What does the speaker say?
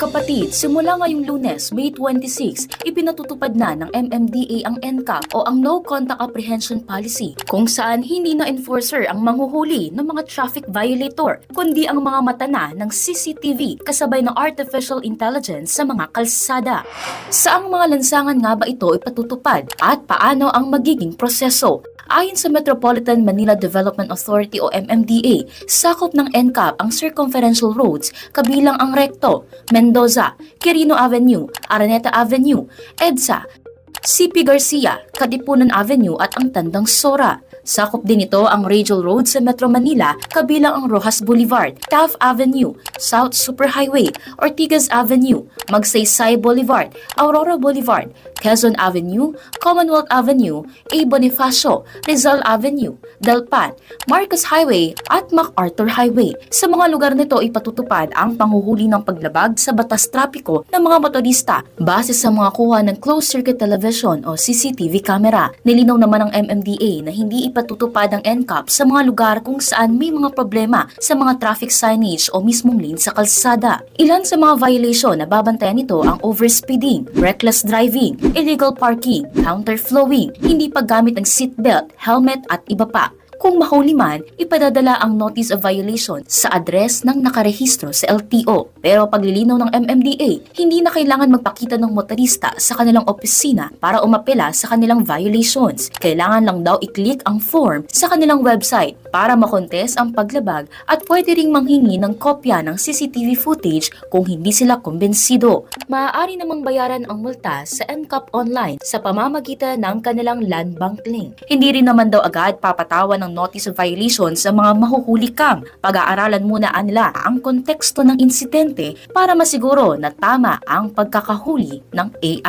Kapatid, simula ngayong Lunes, May 26, ipinatutupad na ng MMDA ang NCAP o ang No Contact Apprehension Policy, kung saan hindi na enforcer ang manghuhuli ng mga traffic violator, kundi ang mga mata na ng CCTV kasabay ng artificial intelligence sa mga kalsada. Saang mga lansangan nga ba ito ipatutupad at paano ang magiging proseso? Ayon sa Metropolitan Manila Development Authority o MMDA, sakop ng NCAP ang circumferential roads kabilang ang Recto, Mendoza, Quirino Avenue, Araneta Avenue, EDSA, CP Garcia, Katipunan Avenue at ang Tandang Sora. Sakop din ito ang radial road sa Metro Manila kabilang ang Rojas Boulevard, Taft Avenue, South Superhighway, Ortigas Avenue, Magsaysay Boulevard, Aurora Boulevard, Quezon Avenue, Commonwealth Avenue, A. Bonifacio, Rizal Avenue, Delpan, Marcos Highway at MacArthur Highway. Sa mga lugar nito ipatutupad ang panghuhuli ng paglabag sa batas trapiko ng mga motorista base sa mga kuha ng closed-circuit television o CCTV camera. Nilinaw naman ng MMDA na hindi ipatutupad ang NCAP sa mga lugar kung saan may mga problema sa mga traffic signage o mismong lane sa kalsada. Ilan sa mga violation na babantayan nito ang overspeeding, reckless driving, illegal parking, counterflowing, hindi paggamit ng seatbelt, helmet at iba pa. Kung mahuli man, ipadadala ang notice of violation sa address ng nakarehistro sa LTO. Pero paglilinaw ng MMDA, hindi na kailangan magpakita ng motorista sa kanilang opisina para umapela sa kanilang violations. Kailangan lang daw i-click ang form sa kanilang website para makontes ang paglabag at pwede ring manghingi ng kopya ng CCTV footage kung hindi sila kumbensido. Maaari namang bayaran ang multa sa NCAP online sa pamamagitan ng kanilang land bank link. Hindi rin naman daw agad papatawan ng notice of violation sa mga mahuhuli kang. Pag-aaralan muna nila ang konteksto ng insidente para masiguro na tama ang pagkakahuli ng AI.